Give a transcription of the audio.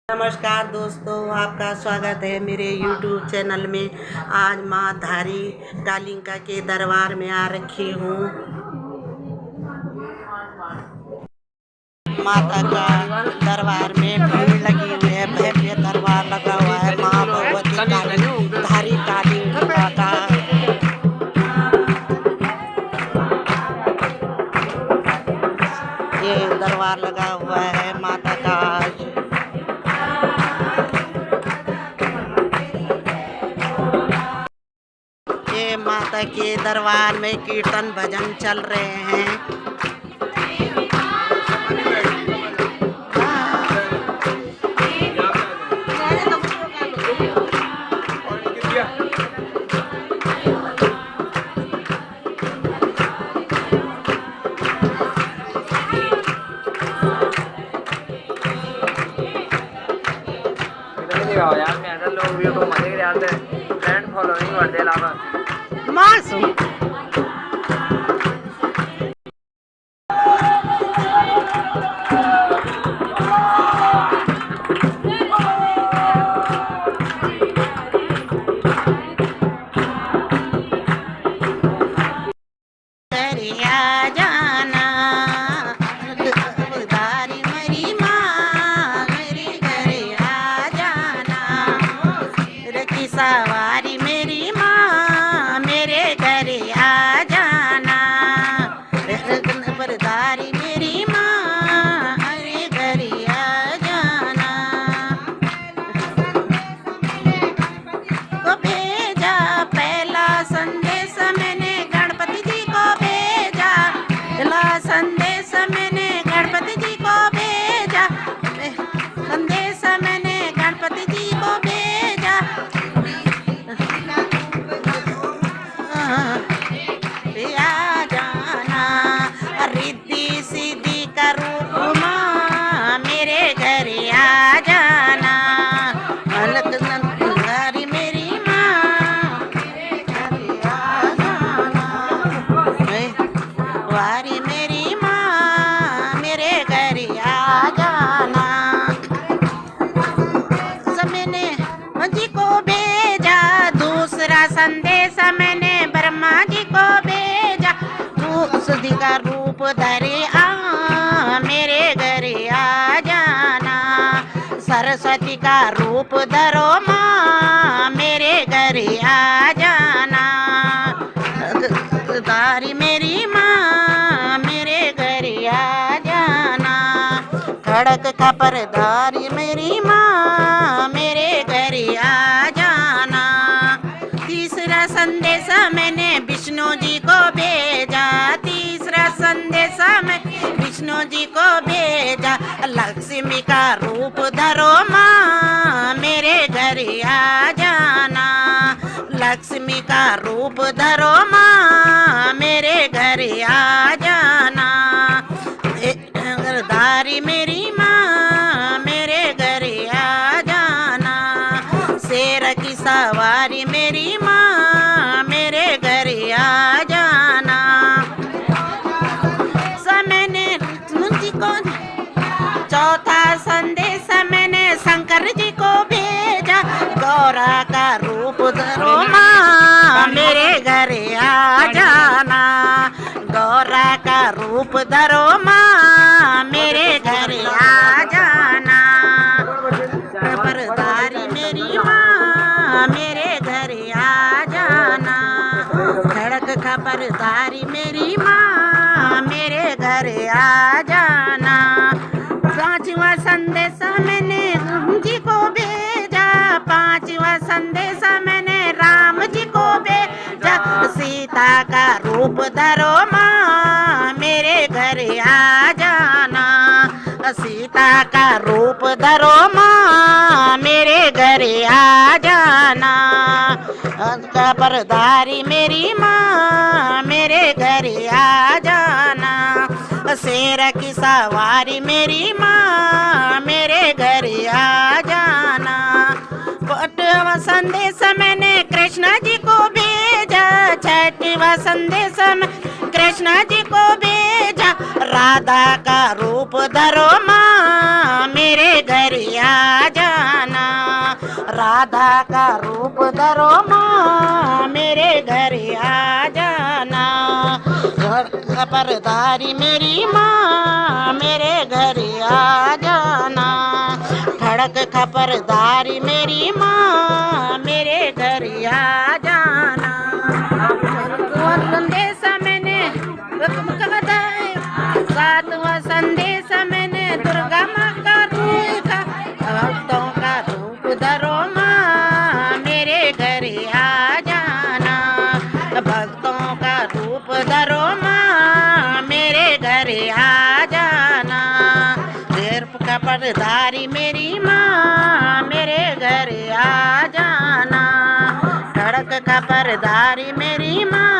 नमस्कार दोस्तों, आपका स्वागत है मेरे YouTube चैनल में। आज माँ धारी कालिका के दरबार में आ रखी हूँ। माता का दरबार में भीड़ लगी हुई है, भव्य दरबार लगा हुआ है माँ भगवती धारी कालिका का। ये दरबार लगा हुआ है माता का। ये माता के दरबार में कीर्तन भजन चल रहे हैं। यार मैं अगर लोग वीडियो को मजे यार से फ्रेंड फॉलोइंग कर दे लावा मासूम सवारी मेरी माँ मेरे घर आ जाना। बरदारी मेरी माँ मेरे घर आ जाना। को भेजा पहला संदेश मैंने गणपति जी को भेजा। पहला संदेश मैंने गणपति जी को भेजा। संदेश मैंने गणपति जी को भेजा। आ जाना रिद्धि सिद्धि का रूप माँ मेरे घर आ जाना। अलग नंदारी मेरी माँ आ जाना। वारी मेरी माँ मेरे घर आ जाना। मैंने जी को भेजा दूसरा संदेश मैंने ब्रह्मा जी को भेजा। दूसरी का रूप धरे आ मेरे घर आ जाना। सरस्वती का रूप धरो माँ मेरे घर आ जाना। दारी मेरी माँ मेरे घर आ जाना। खड़क खपरदारी मेरी माँ मेरे घर आ जाना। तीसरा संदेश मैंने विष्णु जी को भेजा। तीसरा संदेश मैं विष्णु जी को भेजा। लक्ष्मी का रूप धरो माँ मेरे घर आ जाना। लक्ष्मी का रूप धरो माँ मेरे घर आ जाना। दारी मेरी माँ मेरे घर आ जाना। शेर की सवारी मेरी माँ मेरे घर आ जाना। मैंने जी को चौथा संदेश मैंने शंकर जी को भेजा। गौरा का रूप धरो माँ मेरे घर आ जाना। गौरा का रूप धरो माँ मेरे घर आ जाना। खबरदारी मेरी माँ मेरे घर आ जाना। खड़क खबरदारी मेरी माँ मेरे घर आ जाना। पांचवा संदेश मैंने जी को भेजा। पांचवा संदेश मैंने राम जी को भेजा। सीता का रूप धरो माँ मेरे घर आ जाना। सीता का रूप धरो माँ मेरे घर आ जाना। खबरदारी मेरी माँ मेरे घर आ जाना। शेर की सवारी मेरी माँ मेरे घर आ जाना। छठवां संदेश मैंने कृष्ण जी को भेजा। छठवां संदेश में कृष्ण जी को भेजा। राधा का रूप धरो माँ मेरे घर आ जा। राधा का रूप धरो माँ मेरे घर आ जाना। खबरदारी मेरी माँ मेरे घर आ जाना। खड़क खबरदारी मेरी माँ मेरे घर आ जाना। संदेशा मैंने सातवां संदेशा मैंने दुर्गा माँ का रूप का भक्तों का रूप धरो माँ मेरे घर आ जाना। भक्तों का रूप धरो माँ मेरे घर आ जाना। देर का पर्दारी मेरी माँ मेरे घर आ जाना। सड़क का पर्दारी मेरी माँ